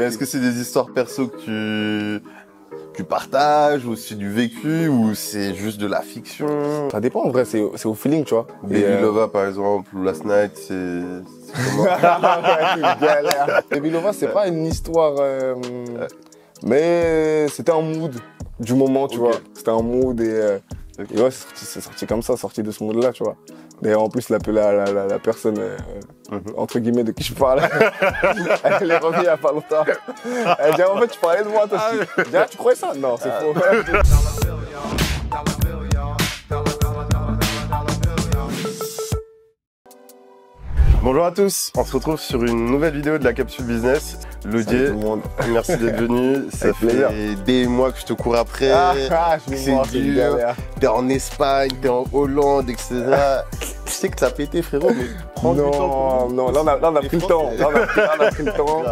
est-ce que c'est des histoires perso que tu partages, ou c'est du vécu, ou c'est juste de la fiction? Ça dépend en vrai, c'est au feeling, tu vois. Baby Lova par exemple, ou Last Night, c'est comment? Galère. Baby Lova, c'est pas une histoire, mais c'était un mood du moment, tu vois. C'était un mood et ouais, c'est sorti comme ça, sorti de ce mood-là, tu vois. Et en plus, la personne, entre guillemets, de qui je parle, elle est revenue il y a pas longtemps. Elle dit, en fait, tu parlais de moi, toi aussi. Je dis, ah, tu croyais ça? Non, c'est faux. Bonjour à tous, on se retrouve sur une nouvelle vidéo de la Capsule Business. Lodier, merci d'être venu. Ça fait des mois que je te cours après. C'est dur. T'es en Espagne, t'es en Hollande, etc. Je sais que t'as pété, frérot, mais prends du temps. Non, là on a pris le temps. Là on a pris le temps.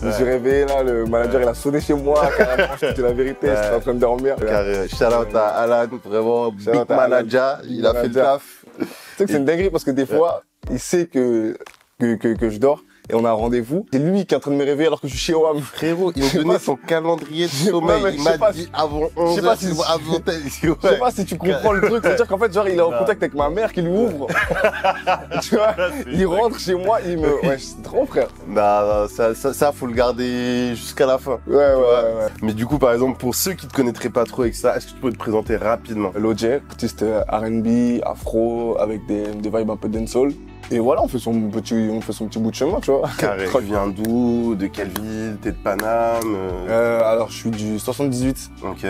Je me suis réveillé là, le manager il a sonné chez moi, carrément, je te dis la vérité, j'étais en train de dormir. Carré, shout out à Alan, vraiment, big manager, il a fait le taf. Tu sais que c'est une dinguerie parce que des fois, il sait que je dors et on a un rendez-vous. C'est lui qui est en train de me réveiller alors que je suis chez WAM. Frérot, il m'a donné son calendrier de sommeil. Il m'a dit avant 11h, je sais pas si tu comprends le truc. C'est-à-dire qu'en fait, genre, il est en contact avec ma mère qui lui ouvre. Tu vois, il rentre chez moi, il me... Ouais, c'est trop, frère. Non, ça, faut le garder jusqu'à la fin. Ouais. Mais du coup, par exemple, pour ceux qui te connaîtraient pas trop avec ça, est-ce que tu peux te présenter rapidement? Lodier, artiste R&B, afro, avec des vibes un peu dancehall. Et voilà, on fait son petit bout de chemin, tu vois. Carré. Tu viens d'où? De quelle ville? T'es de Paname? Alors, je suis du 78. Ok.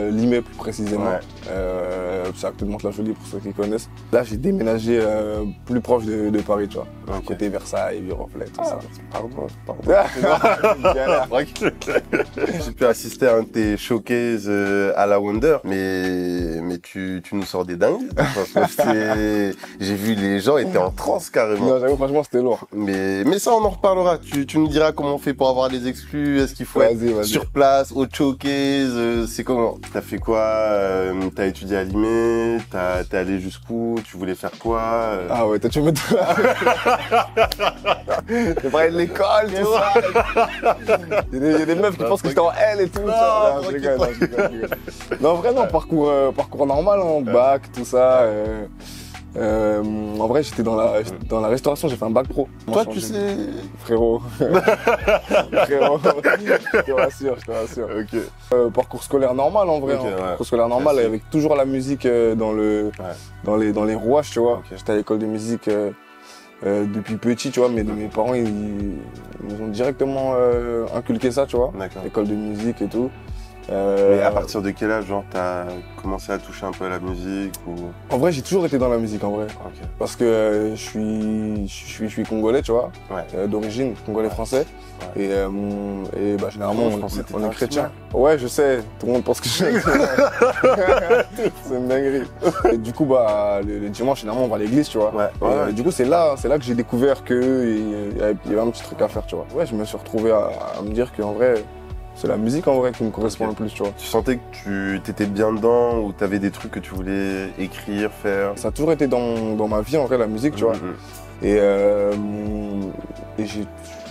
Limay, plus précisément. Ouais. C'est à côté de Mantes-la-Jolie, pour ceux qui connaissent. Là, j'ai déménagé plus proche de Paris, tu vois. Okay. Côté Versailles, Vieux-Reflet, tout ça. Pardon. J'ai pu assister à un de tes showcases à la Wonder, mais tu nous sors des dingues. J'ai vu les gens étaient en transe carrément. Non, j'avoue, franchement, c'était lourd. Mais ça, on en reparlera. Tu nous diras comment on fait pour avoir les exclus. Est-ce qu'il faut être sur place, au showcase? C'est comment? T'as fait quoi? T'as étudié à Limay? T'es allé jusqu'où? Tu voulais faire quoi? Ah ouais, toi, tu me... T'es parlé de l'école, tout ça. Il y a des meufs qui pensent que j'étais en L et tout. Non, je rigole. Non, vraiment, parcours normal, hein, bac, tout ça. En vrai, j'étais dans la restauration, j'ai fait un bac pro. Toi, tu sais... Frérot. Frérot. Je te rassure. Ok. Parcours scolaire normal, en vrai. Parcours scolaire normal, avec toujours la musique dans les rouages, tu vois. J'étais à l'école de musique depuis petit, tu vois, mais mes parents, ils nous ont directement inculqué ça, tu vois. L'école de musique et tout. Mais à partir de quel âge, genre, t'as commencé à toucher un peu à la musique ou... En vrai, j'ai toujours été dans la musique, en vrai. Okay. Parce que je suis congolais, tu vois, d'origine, congolais-français. Ouais. Et bah, généralement, on est chrétien. Ouais, je sais, tout le monde pense que je suis c'est une dinguerie. Et du coup, bah, le dimanche, généralement, on va à l'église, tu vois. Et du coup, c'est là que j'ai découvert qu'il y avait un petit truc à faire, tu vois. Ouais, je me suis retrouvé à me dire qu'en vrai, c'est la musique en vrai qui me correspond le plus, tu vois. Tu sentais que tu t'étais bien dedans ou t'avais des trucs que tu voulais écrire, faire? Ça a toujours été dans ma vie en vrai, la musique, tu vois. Et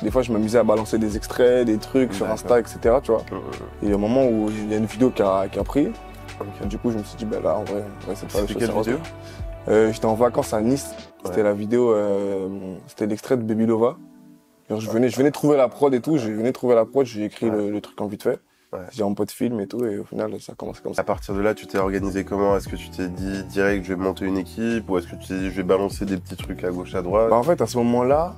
des fois, je m'amusais à balancer des extraits, des trucs sur Insta, etc., tu vois. Et au moment où il y a une vidéo qui a pris, du coup, je me suis dit, ben là, en vrai c'est pas la chose. Quelle vidéo? J'étais en vacances à Nice. C'était la vidéo, c'était l'extrait de Baby Lova. Je venais de trouver la prod et tout, j'ai écrit le truc en vite fait. J'ai un pote film et tout, et au final, ça a commencé comme ça. À partir de là, tu t'es organisé comment? Est-ce que tu t'es dit direct, je vais monter une équipe, ou est-ce que tu t'es dit, je vais balancer des petits trucs à gauche, à droite? Bah en fait, à ce moment-là,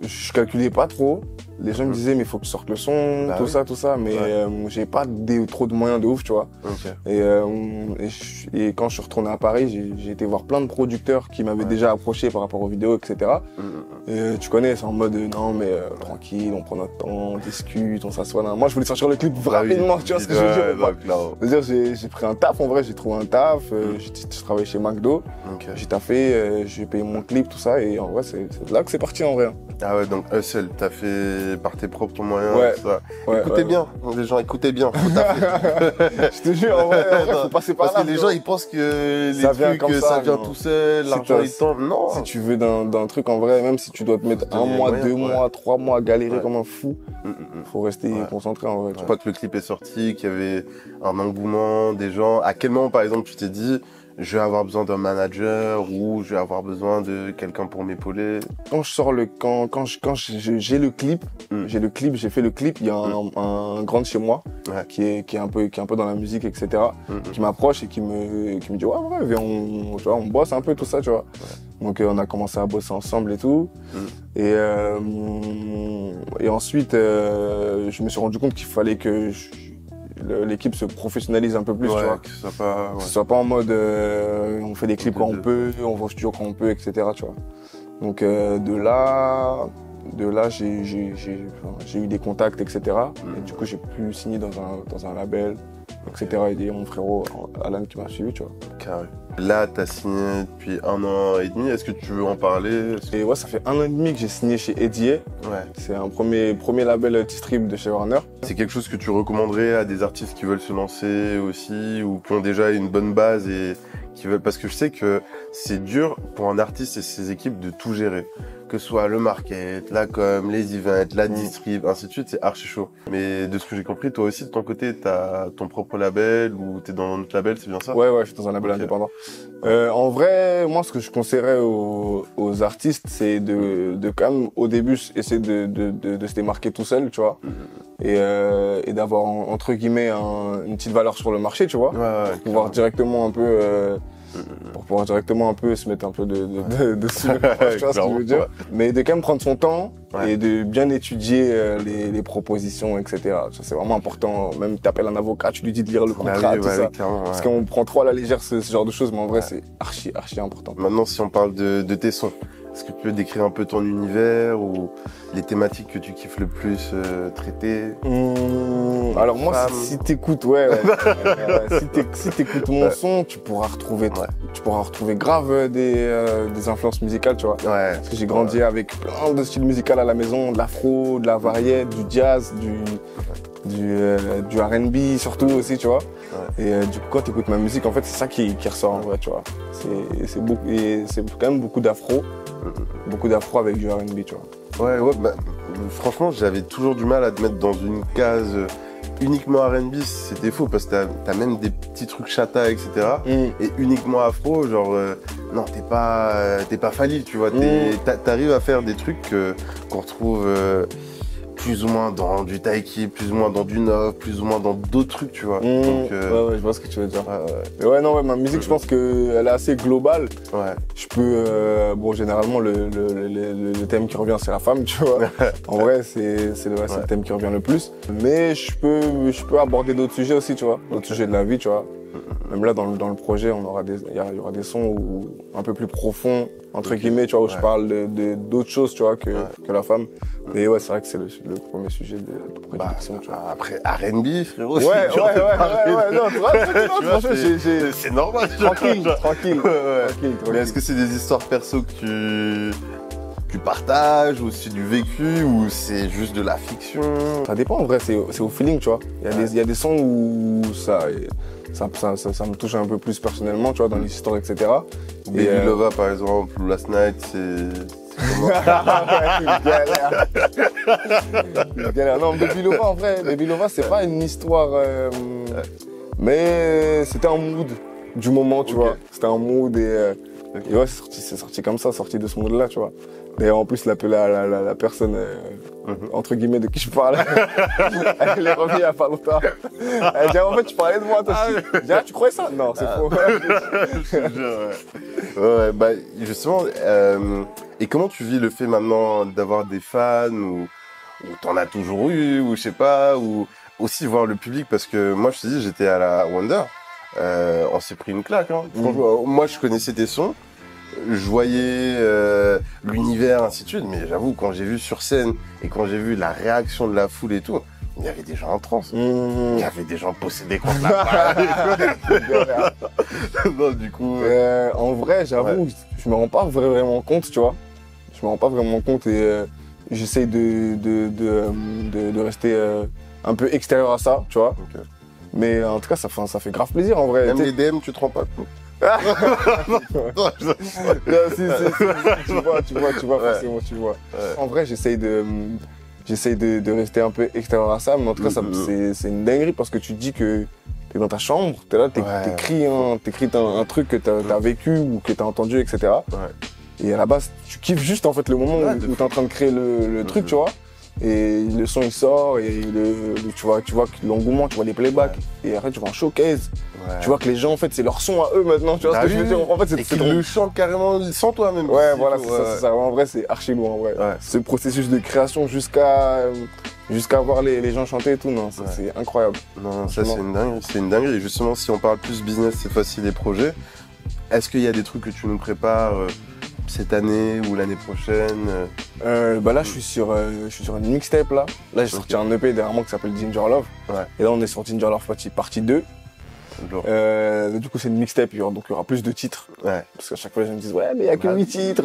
je calculais pas trop. Les gens me disaient, mais il faut que tu sortes le son, tout ça, mais j'ai pas trop de moyens de ouf, tu vois. Et quand je suis retourné à Paris, j'ai été voir plein de producteurs qui m'avaient déjà approché par rapport aux vidéos, etc. Et tu connais, c'est en mode, non, mais tranquille, on prend notre temps, on discute, on s'assoit là. Moi, je voulais sortir le clip rapidement, tu vois ce que je veux dire. J'ai pris un taf, en vrai, j'ai trouvé un taf, je travaillais chez McDo, j'ai taffé, j'ai payé mon clip, tout ça, et en vrai, c'est là que c'est parti, en vrai. Ah ouais, donc Hustle, t'as fait par tes propres moyens, tout ça. Écoutez bien, les gens, écoutez bien. Je te jure, en vrai, faut passer par là. Parce que les gens, ils pensent que les trucs, ça vient tout seul, l'argent, il tombe. Non. Si tu veux d'un truc, en vrai, même si tu dois te mettre 1 mois, 2 mois, 3 mois à galérer comme un fou, faut rester concentré, en vrai. Je crois que le clip est sorti, qu'il y avait un engouement des gens. À quel moment, par exemple, tu t'es dit, je vais avoir besoin d'un manager ou je vais avoir besoin de quelqu'un pour m'épauler? Quand j'ai le clip, j'ai fait le clip, il y a un grand de chez moi qui est un peu dans la musique, etc. Qui m'approche et qui me dit ouais, viens, on bosse un peu tout ça, tu vois. Donc on a commencé à bosser ensemble et tout. Et ensuite, je me suis rendu compte qu'il fallait que l'équipe se professionnalise un peu plus, tu vois. Que ce soit pas en mode on fait des clips quand on peut, on va au studio quand on peut, etc. tu vois. Donc de là j'ai eu des contacts, etc. Et du coup j'ai pu signer dans un label, etc. Et il y a mon frérot Alan qui m'a suivi, tu vois. Carré. Là, tu as signé depuis 1 an et demi. Est-ce que tu veux en parler? Et ouais, ça fait 1 an et demi que j'ai signé chez Eddie. C'est un premier label T-Strip de chez Warner. C'est quelque chose que tu recommanderais à des artistes qui veulent se lancer aussi ou qui ont déjà une bonne base et qui veulent... Parce que je sais que c'est dur pour un artiste et ses équipes de tout gérer. Que ce soit le market, la com, les events, la distrib, ainsi de suite, c'est archi chaud. Mais de ce que j'ai compris, toi aussi, de ton côté, t'as ton propre label ou t'es dans notre label, c'est bien ça? Ouais, je suis dans un label indépendant. En vrai, moi, ce que je conseillerais aux artistes, c'est de quand même, au début, essayer de se démarquer tout seul, tu vois. Et d'avoir, entre guillemets, une petite valeur sur le marché, tu vois. Pour pouvoir directement un peu... pour pouvoir directement un peu se mettre un peu de sous, tu vois ce que je veux dire. Mais de quand même prendre son temps et de bien étudier les propositions, etc. Ça, c'est vraiment important. Même t'appelles un avocat, tu lui dis de lire le contrat, tout ça. Parce qu'on prend trop à la légère ce genre de choses, mais en vrai, c'est archi important. Maintenant, si on parle de tes sons, est-ce que tu peux décrire un peu ton univers ou les thématiques que tu kiffes le plus traiter? Alors moi, si t'écoutes, si t'écoutes mon son, tu pourras retrouver grave des influences musicales, tu vois. Parce que j'ai grandi avec plein de styles musicaux à la maison, de l'afro, de la variété, du jazz, du R&B surtout aussi, tu vois. Et du coup, quand tu écoutes ma musique, en fait, c'est ça qui ressort en vrai, tu vois. C'est quand même beaucoup d'afro avec du R&B, tu vois. Franchement, j'avais toujours du mal à te mettre dans une case uniquement R&B, c'était faux parce que t'as même des petits trucs chata, etc. Et uniquement afro, genre, non, t'es pas Fali, tu vois. T'arrives à faire des trucs qu'on retrouve plus ou moins dans du taiki, plus ou moins dans du neuf, plus ou moins dans d'autres trucs, tu vois. Donc, je vois ce que tu veux dire. Ma musique, je pense qu'elle est assez globale. Je peux, généralement, le thème qui revient, c'est la femme, tu vois. En vrai, c'est le thème qui revient le plus. Mais je peux aborder d'autres sujets aussi, tu vois. D'autres sujets de la vie, tu vois. Même là, dans le projet, il y aura des sons un peu plus profonds, entre guillemets, tu vois, où je parle d'autres choses, tu vois, que la femme. Mais ouais, c'est vrai que c'est le premier sujet de prédilection, tu vois. Après, R&B, frérot, non, c'est normal. Tranquille. Mais est-ce que c'est des histoires perso que tu partages, ou c'est du vécu, ou c'est juste de la fiction? Ça dépend, en vrai, c'est au feeling, tu vois. Il y a des sons où ça me touche un peu plus personnellement, tu vois, dans les histoires, etc. Baby Lova, par exemple, ou Last Night, c'est comment? Une galère. Non, Baby Lova, en vrai, Baby Lova, c'est pas une histoire... mais c'était un mood du moment, tu vois. C'était un mood et ouais, c'est sorti comme ça, sorti de ce mood-là, tu vois. Et en plus, la personne, entre guillemets, de qui je parle, elle est revenue il y a pas longtemps. Elle dit, en fait, tu parlais de moi, toi aussi. Je dis, tu croyais ça? Non, c'est faux. Justement, et comment tu vis le fait maintenant d'avoir des fans, ou t'en as toujours eu, ou je sais pas, ou aussi voir le public, parce que moi, je te dis, j'étais à la Wonder, on s'est pris une claque, hein. Franchement, moi, je connaissais tes sons. Je voyais l'univers, ainsi de suite, mais j'avoue, quand j'ai vu sur scène et quand j'ai vu la réaction de la foule et tout, il y avait des gens en transe. Il y avait des gens possédés contre la balle. Non, du coup... en vrai, j'avoue, je me rends pas vraiment compte, tu vois. Je me rends pas vraiment compte et j'essaye de rester un peu extérieur à ça, tu vois. Okay. Mais en tout cas, ça fait grave plaisir en vrai. Même les DM, tu te rends pas compte. Tu vois, forcément, tu vois. Ouais. En vrai, j'essaye de rester un peu extérieur à ça, mais en tout cas, c'est une dinguerie parce que tu te dis que t'es dans ta chambre, t'es là, t'écris un truc que t'as vécu ou que t'as entendu, etc. Ouais. Et à la base, tu kiffes juste en fait le moment où t'es en train de créer le truc, tu vois. Et le son il sort et tu vois l'engouement, tu vois les playbacks et après tu vois un showcase. Ouais. Tu vois que les gens en fait c'est leur son à eux maintenant, tu vois ce que je veux dire. En fait c'est le chant carrément sans toi même. Ouais voilà, c'est ça. En vrai c'est archi loin en vrai. Ouais. Ce processus de création jusqu'à voir les gens chanter et tout, non, c'est incroyable. Non, ça c'est une dinguerie. Et justement si on parle plus business cette fois-ci des projets, est-ce qu'il y a des trucs que tu nous prépares cette année ou l'année prochaine? Bah là je suis sur une mixtape là. Là j'ai sorti un EP derrière moi qui s'appelle Ginger Love. Ouais. Et là on est sur Ginger Love partie 2. Du coup c'est une mixtape, donc il y aura plus de titres. Ouais. Parce qu'à chaque fois les gens me disent ouais mais il n'y a que 8 titres.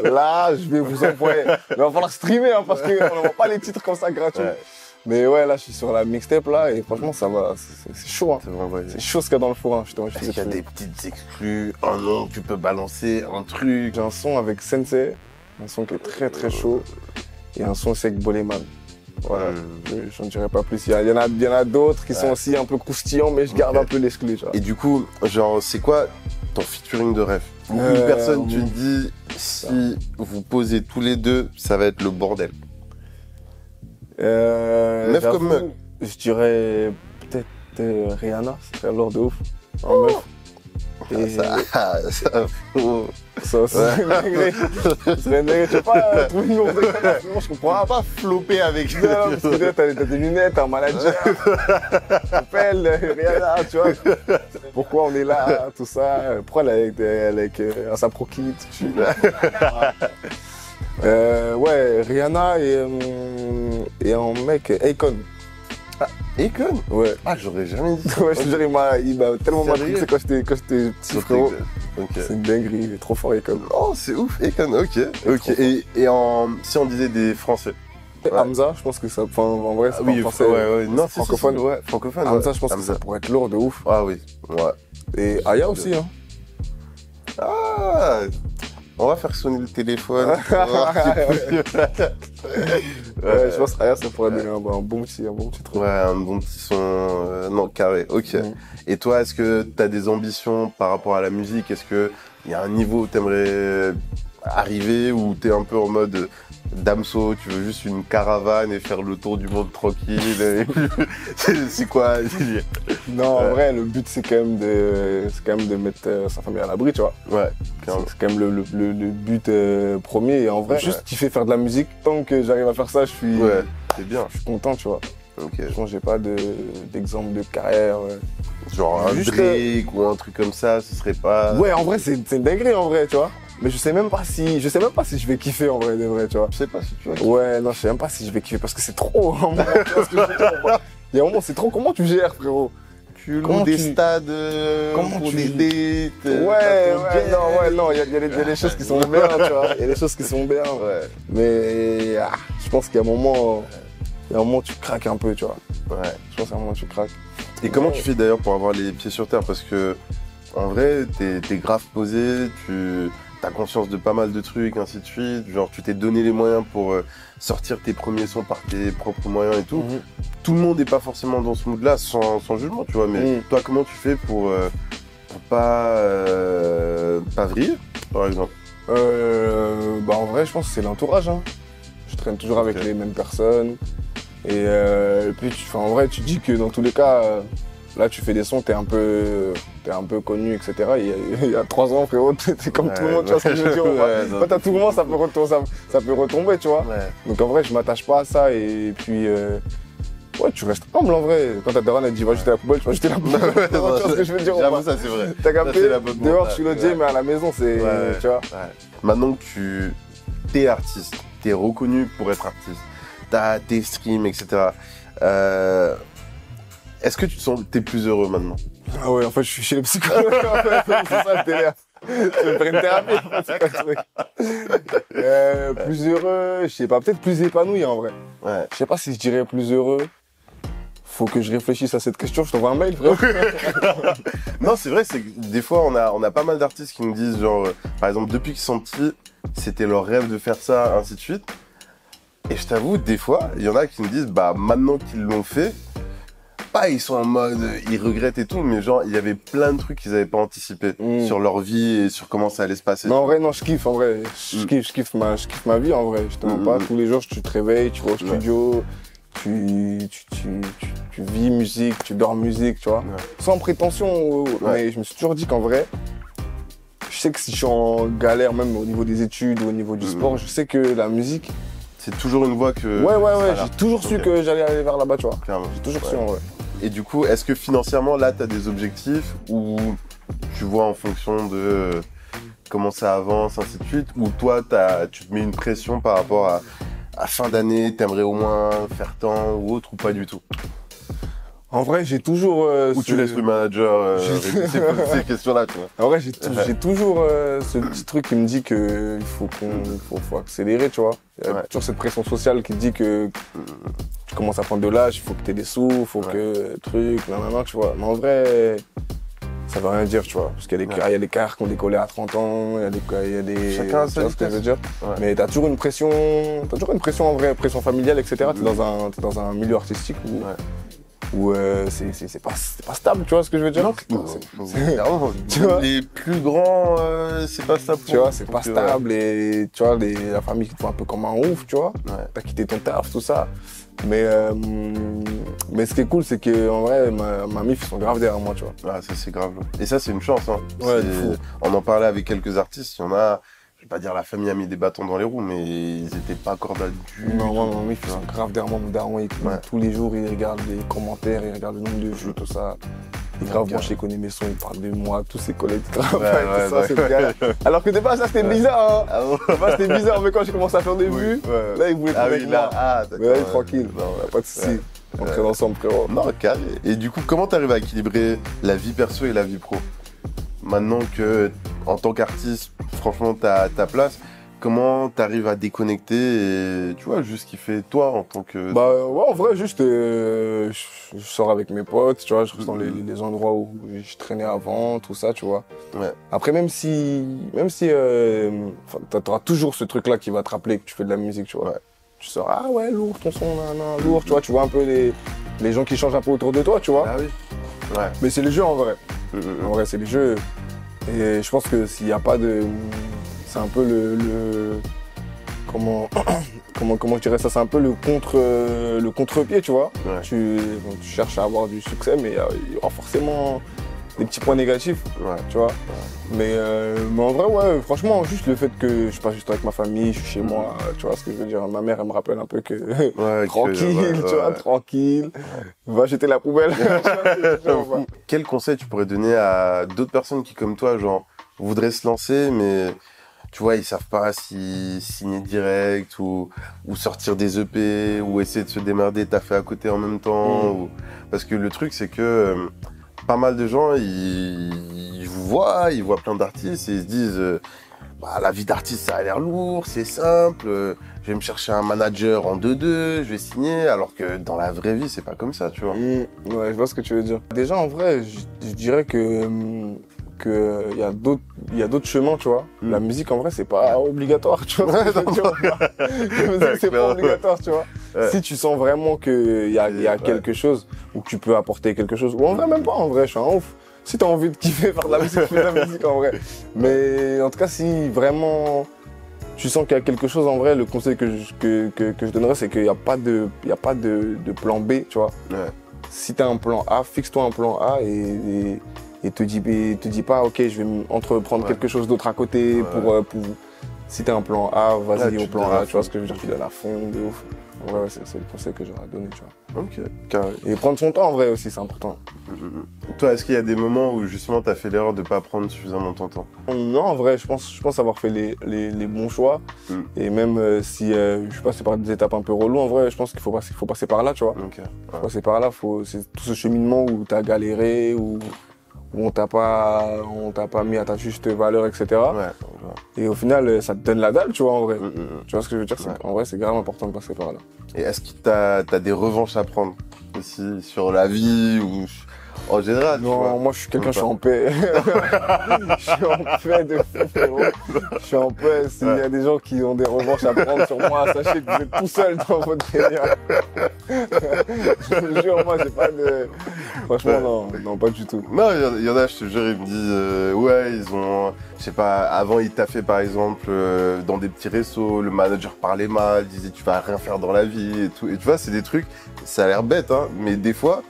Là je vais vous envoyer. Mais il va falloir streamer hein, parce qu'on n'envoie pas les titres comme ça gratuits. Ouais. Mais ouais, là, je suis sur la mixtape, là, et franchement, ça va, c'est chaud, hein. C'est chaud ce qu'il y a dans le four, hein. Est-ce qu'il y a des petites exclus, un nom que tu peux balancer, un truc? J'ai un son avec Sensei, un son qui est très très chaud, et un son aussi avec Boleman. Voilà, j'en dirai pas plus. Il y en a d'autres qui sont aussi un peu croustillants, mais je garde un peu l'exclu, tu vois. Et du coup, genre, c'est quoi ton featuring de rêve? Une personne, tu me dis, si vous posez tous les deux, ça va être le bordel. Meuf comme meuf. Je dirais peut-être Rihanna, c'est très lourd de ouf. En meuf. Et ça aussi, c'est une dinguerie. C'est une dinguerie. Tu peux pas trouver une lourde de Rihanna, je comprends pas. Flopper avec. Non, parce que t'as des lunettes, t'as un manager. T'appelles Rihanna, tu vois. Pourquoi on est là, tout ça. Pourquoi elle est avec un Sapro Kit. Ouais, Rihanna et un mec, Akon. Ah, Akon? Ouais. Ah, j'aurais jamais dit ça. Ouais, je te jure, il m'a tellement matrixé quand j'étais petit, frérot. Okay. C'est une dinguerie, il est trop fort, Akon. Oh, c'est ouf, Akon, ok. Et si on disait des Français? Hamza, je pense que ça. Enfin, en vrai, c'est pas français. Ouais. Non, francophone. Ouais, francophone. Hamza, je pense que ça pourrait être lourd de ouf. Ah oui, ouais. Et Aya aussi, hein. Ah! On va faire sonner le téléphone. Je pense que Aya, ça pourrait donner un bon petit truc. Ouais, un bon petit son. Non, carré, ok. Et toi, est-ce que tu as des ambitions par rapport à la musique? Est-ce qu'il y a un niveau où tu aimerais arriver ou tu es un peu en mode Damso, tu veux juste une caravane et faire le tour du monde tranquille? C'est quoi? Non, en vrai, le but, c'est quand même de mettre sa famille à l'abri, tu vois. Ouais, c'est quand même le but premier. Et en vrai, juste kiffer faire de la musique. Tant que j'arrive à faire ça, je suis content, tu vois. Okay. Je pense que j'ai pas d'exemple de carrière. Genre un Drake ou un truc comme ça, ce serait pas... Ouais, en vrai, c'est une dinguerie, en vrai, tu vois. Mais je sais même pas si je vais kiffer en vrai de vrai, tu vois. Je sais pas si tu vas kiffer. Ouais, non, je sais même pas si je vais kiffer parce que c'est trop. Il y a un moment, c'est trop. Comment tu gères, frérot? Tu loues des stades pour des dates. Non, il y a des choses qui sont bien, tu vois. Il y a des choses qui sont bien. Ouais. Mais je pense qu'il y a un moment, tu craques un peu, tu vois. Ouais. Je pense qu'à un moment, tu craques. Et comment tu fais d'ailleurs pour avoir les pieds sur terre? Parce que en vrai, t'es grave posé, t'as conscience de pas mal de trucs, ainsi de suite. Genre, tu t'es donné les moyens pour sortir tes premiers sons par tes propres moyens et tout. Tout le monde n'est pas forcément dans ce mood-là, sans jugement, tu vois. Mais toi, comment tu fais pour pas vriller, par exemple? Bah en vrai, je pense que c'est l'entourage. Hein. Je traîne toujours avec les mêmes personnes. Et puis, en vrai, tu dis que dans tous les cas, là, tu fais des sons, t'es un peu connu, etc. Il y a 3 ans, frérot, t'es comme tout le monde, tu vois ce que je veux dire. Quand t'as tout le monde, ça peut retomber, tu vois. Ouais. Donc en vrai, je m'attache pas à ça. Et puis, ouais, tu restes humble en vrai. Quand ta daronne, elle dit va jeter la poubelle, tu vas jeter la poubelle. Tu vois ce que je veux dire? J'avoue, ça c'est vrai. T'as capté? Dehors, je suis le Dieu, mais à la maison, c'est. Tu vois. Maintenant que t'es artiste, t'es reconnu pour être artiste, t'as tes streams, etc. Est-ce que tu te sens t'es plus heureux maintenant? Ah ouais, en fait, je suis chez le psychologue, en fait, c'est ça le délire. Je vais faire une thérapie, c'est pas le truc. Plus heureux, je sais pas, peut-être plus épanoui en vrai. Ouais. Je sais pas si je dirais plus heureux. Faut que je réfléchisse à cette question, je t'envoie un mail, frère. Non, c'est vrai, c'est que des fois, on a pas mal d'artistes qui me disent, genre, par exemple, depuis qu'ils sont petits, c'était leur rêve de faire ça, ainsi de suite. Et je t'avoue, des fois, il y en a qui me disent, bah, maintenant qu'ils l'ont fait, pas ils sont en mode, ils regrettent et tout, mais genre, il y avait plein de trucs qu'ils avaient pas anticipé sur leur vie et sur comment ça allait se passer. Non, en vrai, non, je kiffe, en vrai. Je kiffe ma vie, en vrai. Je te mens pas, tous les jours, tu te réveilles, tu vas au studio. Tu vis musique, tu dors musique, tu vois. Ouais. Sans prétention, mais je me suis toujours dit qu'en vrai, je sais que si je suis en galère, même au niveau des études ou au niveau du sport, je sais que la musique... C'est toujours une voie que... Ouais, j'ai toujours su que j'allais aller vers là-bas, tu vois. Clairement. J'ai toujours su, en vrai. Et du coup, est-ce que financièrement, là, tu as des objectifs ou tu vois en fonction de comment ça avance, ainsi de suite, ou toi, tu te mets une pression par rapport à fin d'année, t'aimerais au moins faire tant ou autre, ou pas du tout? En vrai, j'ai toujours... Ou tu laisses le manager ces questions-là, tu vois. En vrai, j'ai toujours ce petit truc qui me dit qu'il faut accélérer, tu vois. Il y a toujours cette pression sociale qui te dit que tu commences à prendre de l'âge, il faut que tu aies des sous, il faut que truc, nanana, tu vois. Mais en vrai, ça veut rien dire, tu vois. Parce qu'il y a des carrières qui ont décollé à 30 ans, il y a des... Chacun a sa vitesse. Ce que je veux dire. Ouais. Mais t'as toujours une pression en vrai, pression familiale, etc. T'es dans un milieu artistique où c'est pas stable, tu vois ce que je veux dire? Tu vois, les plus grands, c'est pas stable. Tu vois, c'est pas stable et tu vois, la famille qui te voit un peu comme un ouf, tu vois. Ouais. T'as quitté ton taf, tout ça. Mais ce qui est cool, c'est que en vrai, ma mif, ils sont grave derrière moi, tu vois. Ah, ça c'est grave. Et ça, c'est une chance, hein. Ouais, on en parlait avec quelques artistes, il y en a... Je vais pas dire la famille a mis des bâtons dans les roues, mais ils étaient pas cordiales du tout. Non, moi, mon mif, ils sont grave derrière moi, mon daron, tous les jours, il regarde les commentaires, il regarde le nombre de vues, tout ça. Et grave, moi, je connais mes sons, il parle de moi, tous ses collègues de travail, tout ça, c'est le gars. Alors que de base, ça, c'était bizarre, hein. De base, c'était bizarre, mais quand j'ai commencé à faire des vues, là, il voulait travailler avec moi. Mais là, il est tranquille, pas de soucis. On traîne ensemble, frérot. Non, carré. Et du coup, comment t'arrives à équilibrer la vie perso et la vie pro? Maintenant que, en tant qu'artiste, franchement, t'as ta place, comment t'arrives à déconnecter et, tu vois, juste kiffer toi en tant que... Bah ouais, en vrai, juste, je sors avec mes potes, tu vois, je reste dans les endroits où je traînais avant, tout ça, tu vois. Ouais. Après, même si t'auras toujours ce truc-là qui va te rappeler que tu fais de la musique, tu vois. Ouais. Tu sors, ah ouais, lourd, ton son, lourd, tu vois, tu vois un peu les gens qui changent un peu autour de toi, tu vois. Ah oui. Ouais. Mais c'est les jeux en vrai. En vrai, c'est les jeux. Et je pense que s'il n'y a pas de... C'est un peu comment je dirais ça? C'est un peu le contre-pied, tu vois. Ouais. Tu cherches à avoir du succès, mais il y aura forcément des petits points négatifs, tu vois. Ouais. Mais en vrai, ouais, franchement, juste le fait que je passe juste avec ma famille, je suis chez moi, tu vois ce que je veux dire. Ma mère, elle me rappelle un peu que tranquille, tu vois, tranquille. Va jeter la poubelle. Quel conseil tu pourrais donner à d'autres personnes qui, comme toi, genre, voudraient se lancer, mais tu vois, ils savent pas si signer direct ou sortir des EP ou essayer de se démerder, taffer à côté en même temps. Parce que le truc, c'est que pas mal de gens, ils vous voient, ils voient plein d'artistes et ils se disent la vie d'artiste, ça a l'air lourd, c'est simple, je vais me chercher un manager en 2-2, je vais signer, alors que dans la vraie vie, c'est pas comme ça, tu vois. Ouais, je vois ce que tu veux dire. Déjà, en vrai, je dirais que il y a d'autres chemins, tu vois. La musique, en vrai, c'est pas obligatoire, tu vois. La musique, c'est pas obligatoire, tu vois. Ouais. Si tu sens vraiment qu'il y a quelque chose, ou que tu peux apporter quelque chose, ou en vrai, même pas, en vrai, je suis un ouf. Si t'as envie de kiffer faire de la musique, fais de la musique, en vrai. Mais en tout cas, si vraiment tu sens qu'il y a quelque chose, en vrai, le conseil que je donnerais, c'est qu'il n'y a pas de plan B, tu vois. Ouais. Si t'as un plan A, fixe-toi un plan A et te dis pas, ok, je vais entreprendre quelque chose d'autre à côté pour... Si t'as un plan A, vas-y au plan A, tu vois ce que je veux dire, tu donnes à fond, de ouf. Ouais, c'est le conseil que j'aurais donné, tu vois. Ok, carré. Et prendre son temps, en vrai, aussi, c'est important. Toi, est-ce qu'il y a des moments où, justement, t'as fait l'erreur de pas prendre suffisamment ton temps? Non, en vrai, je pense avoir fait les bons choix. Et même si je suis passé par des étapes un peu reloues, en vrai, je pense qu'il faut passer par là, tu vois. Okay. Faut passer par là, c'est tout ce cheminement où t'as galéré, où où on t'a pas mis à ta juste valeur, etc. Ouais. Et au final, ça te donne la dalle, tu vois, en vrai. Tu vois ce que je veux dire? En vrai, c'est grave important de passer par là. Et est-ce que t'as des revanches à prendre aussi sur la vie ou en général? Non, moi je suis quelqu'un, je suis en paix. Je suis en paix de fou, frérot. Je suis en paix. S'il y a des gens qui ont des revanches à prendre sur moi, sachez que vous êtes tout seul dans votre délire. Je vous jure, moi j'ai pas de... Franchement, non, pas du tout. Non, il y en a, je te jure, ils me disent, ouais, ils ont, je sais pas, avant ils taffaient par exemple dans des petits restos, le manager parlait mal, disait tu vas rien faire dans la vie et tout. Et tu vois, c'est des trucs, ça a l'air bête, hein, mais des fois,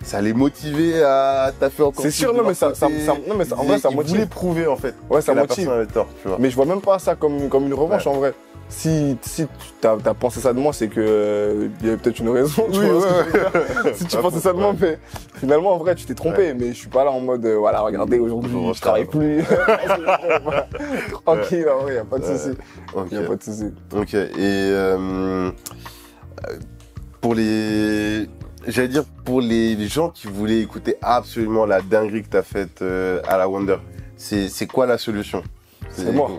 ça les motivait à taffer encore. C'est sûr, non mais en vrai ça motive. Ils voulaient prouver en fait. Ouais, ça motive. La personne avait tort, tu vois. Mais je vois même pas ça comme une revanche en vrai. Si tu as pensé ça de moi, c'est que il y avait peut-être une raison. Tu vois si tu pensais ça de moi, mais finalement en vrai tu t'es trompé. Mais je suis pas là en mode voilà, regardez aujourd'hui je travaille plus. Tranquille, en vrai, y a pas de souci. Y a pas de souci. Ok. Et pour les gens qui voulaient écouter absolument la dinguerie que t'as faite à la Wonder, c'est quoi la solution? C'est moi.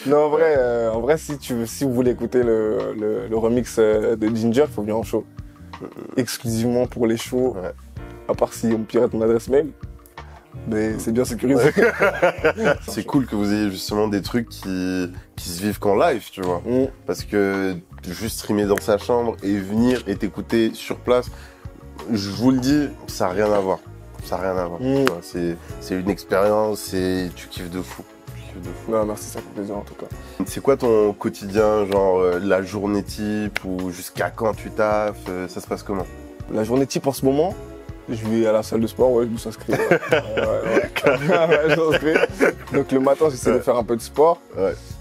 Non, en vrai, si vous voulez écouter le remix de Ginger, il faut venir en show. Exclusivement pour les shows, à part si on pirate mon adresse mail. Mais c'est bien sécurisé. C'est cool que vous ayez justement des trucs qui se vivent qu'en live, tu vois. Parce que juste streamer dans sa chambre et venir et t'écouter sur place, je vous le dis, ça n'a rien à voir. Ça n'a rien à voir. C'est une expérience et tu kiffes de fou. Non, merci, ça fait plaisir en tout cas. C'est quoi ton quotidien, genre la journée type ou jusqu'à quand tu taffes, ça se passe comment? La journée type en ce moment, je vais à la salle de sport, je me suis inscrit. Je m'inscris. Donc le matin, j'essaie de faire un peu de sport.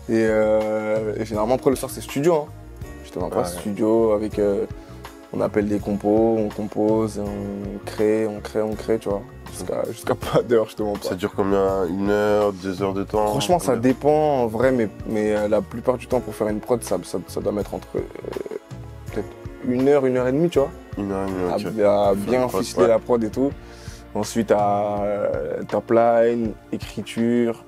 Et généralement, après le soir, c'est studio. Hein. J'étais dans un studio avec... on appelle des compos, on compose, on crée, tu vois. Jusqu'à pas d'heure, je te mens pas. Ça dure combien? 1 heure, 2 heures de temps? Franchement, ça dépend en vrai, mais la plupart du temps, pour faire une prod, ça doit mettre entre peut-être 1 heure, 1 heure et demie, tu vois. 1 heure et demie, ok. À bien ficeler la prod et tout. Ensuite, à top line, écriture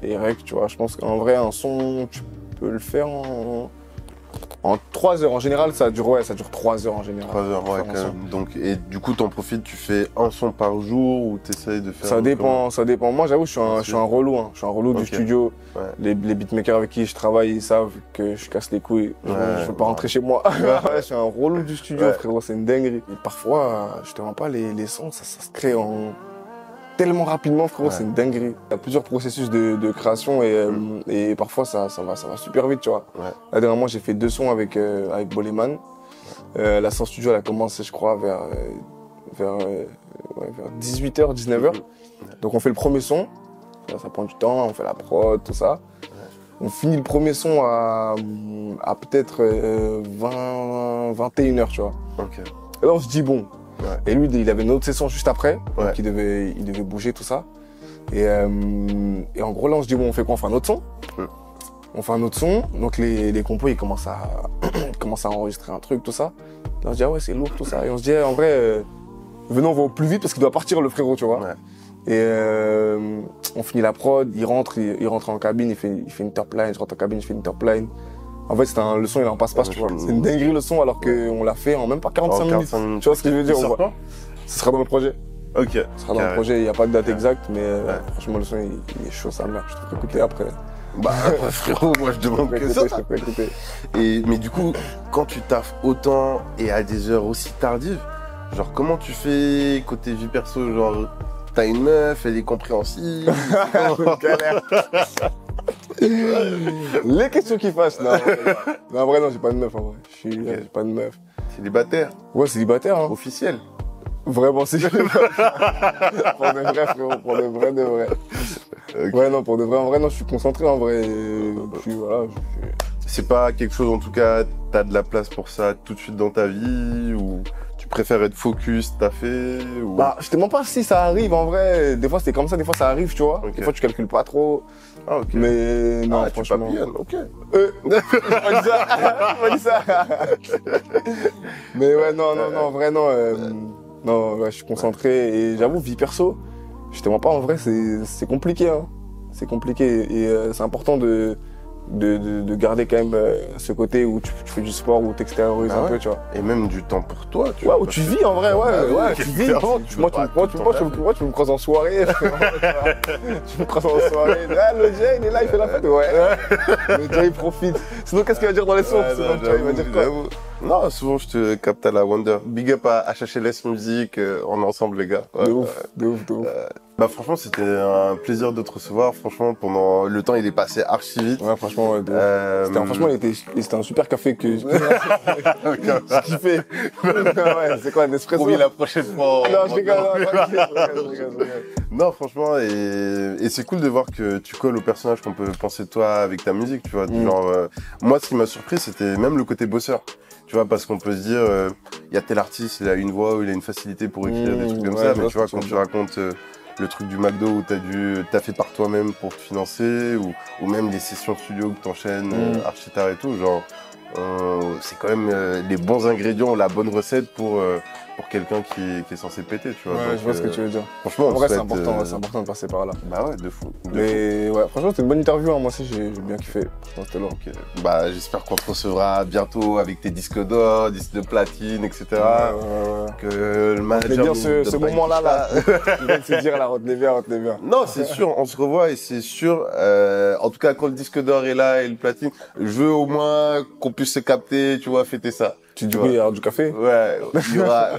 et rec, tu vois. Je pense qu'en vrai, un son, tu peux le faire en 3 heures. En général, ça dure 3 heures en général. 3 heures, ouais, quand même. Donc, et du coup, t'en profites, tu fais un son par jour ou t'essayes de faire... Ça dépend. Moi, j'avoue, je suis un relou. Hein. Je suis un relou du studio. Les beatmakers avec qui je travaille, ils savent que je casse les couilles. Je veux pas rentrer chez moi. Je suis un relou du studio, frérot. C'est une dinguerie. Et parfois, je te mens pas, les sons, ça se crée tellement rapidement, frérot, c'est une dinguerie. Il y a plusieurs processus de création et parfois ça va super vite, tu vois. Là, dernièrement, j'ai fait 2 sons avec Boleman. La séance studio, elle a commencé, je crois, vers 18h, 19h. Donc on fait le premier son, ça prend du temps, on fait la prod, tout ça. On finit le premier son à peut-être 21h, tu vois. Et là, on se dit, bon. Et lui, il avait une autre session juste après, donc il devait bouger tout ça. Et en gros, là, on se dit, bon, on fait quoi? On fait un autre son. On fait un autre son, donc les compos, ils commencent à enregistrer un truc, tout ça. Là, on se dit, ah ouais, c'est lourd, tout ça. Et on se dit, en vrai, venons, on va au plus vite parce qu'il doit partir, le frérot, tu vois. Et on finit la prod, il rentre en cabine, il fait une top line, je rentre en cabine, je fais une top line. En fait, le son, il est en passe-passe, tu vois. C'est une dinguerie, le son, alors qu'on l'a fait en même pas 45 minutes. Tu vois ce que je veux dire? Ce sera dans le projet. Ok. Ce sera dans le projet, il n'y a pas de date exacte, mais franchement, le son, il est chaud, sa mère. Je te ferai écouter après. Bah, frérot, moi, je demande que ça. Je te ferai écouter. Mais du coup, quand tu taffes autant et à des heures aussi tardives, genre, comment tu fais côté vie perso? Genre, t'as une meuf, elle est compréhensive. Galère. Les questions qui fâchent, non. En vrai, non, j'ai pas de meuf, en vrai. J'ai pas de meuf. Célibataire? Ouais, célibataire, hein. Officiel? Vraiment célibataire. Pour de vrai, frérot, pour de vrai. Ouais, non, pour de vrai, en vrai, non, je suis concentré, en vrai. Puis voilà. C'est pas quelque chose, en tout cas, t'as de la place pour ça tout de suite dans ta vie ou Tu préfères être focus, taffé ou... Bah, je te mens pas si ça arrive en vrai. Des fois, c'est comme ça, des fois, ça arrive, tu vois. Des fois, tu calcules pas trop. Ah, ok. Mais non, franchement. Tu papillonnes, ok. J'ai pas dit ça. J'ai pas dit ça. Mais ouais, non, en vrai, non. Non, ouais, je suis concentré. Et j'avoue, vie perso, je te mens pas, en vrai, c'est compliqué. Hein. C'est compliqué. Et c'est important de garder quand même ce côté où tu fais du sport, où tu extériorises un peu, tu vois. Et même du temps pour toi, tu vois. Où tu vis en vrai, ouais, tu vis. Moi, tu me croises en soirée. Tu me croises en soirée. Ah, le Jay, il est là, il fait la fête. Ouais. Le Jay, il profite. Sinon, qu'est-ce qu'il va dire dans les sons? Sinon, il va dire quoi? Non, souvent, je te capte à la Wonder. Big up à HHLS Music, on est ensemble, les gars. Ouais, de ouf. Bah, franchement, c'était un plaisir de te recevoir. Franchement, pendant le temps, il est passé archi vite. Ouais, franchement, ouais, franchement, c'était un super café que j'ai kiffé. Ouais, c'est quoi, un espresso? Promis la prochaine fois. Non, je rigole. Non, franchement, et c'est cool de voir que tu colles au personnage qu'on peut penser de toi avec ta musique, tu vois. Genre, moi, ce qui m'a surpris, c'était même le côté bosseur. Tu vois, parce qu'on peut se dire, il y a tel artiste, il a une voix ou il a une facilité pour écrire des trucs comme ça. Mais tu vois, quand tu racontes le truc du McDo où t'as fait par toi-même pour te financer, ou même les sessions studio que t'enchaînes, archi-tard et tout, genre, c'est quand même les bons ingrédients, la bonne recette pour quelqu'un qui est censé péter, tu vois. Ouais, donc, je vois ce que tu veux dire. Franchement, en vrai, c'est important de passer par là. Bah ouais, de fou. Mais ouais, franchement, c'était une bonne interview, hein. Moi aussi, j'ai bien kiffé. C'était long. Okay. Bah, j'espère qu'on te recevra bientôt avec tes disques d'or, disques de platine, etc. Ouais. Que le manager. Retenez bien ce moment-là, là. Je viens de se dire, là, retenez bien. Non, c'est sûr, on se revoit et c'est sûr. En tout cas, quand le disque d'or est là et le platine, je veux au moins qu'on puisse se capter, tu vois, fêter ça. Tu dis oui, il y aura du café? Ouais,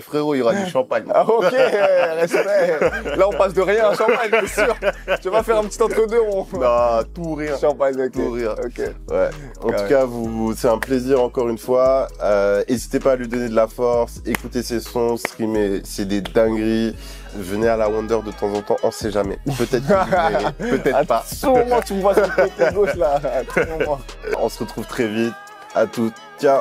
frérot, il y aura du champagne. Ah, ok, respect. Là, on passe de rien à champagne, c'est sûr. Tu vas faire un petit entre-deux, Non, tout rien. Champagne, ok. Tout rien. Ok. Ouais. En tout cas, c'est un plaisir encore une fois. N'hésitez pas à lui donner de la force, écoutez ses sons, streamer, c'est des dingueries. Venez à la Wonder de temps en temps, on sait jamais. Peut-être que vous peut-être pas. À tout moment, tu me vois sur le côté gauche, là. À tout moment. On se retrouve très vite. À toutes. Ciao.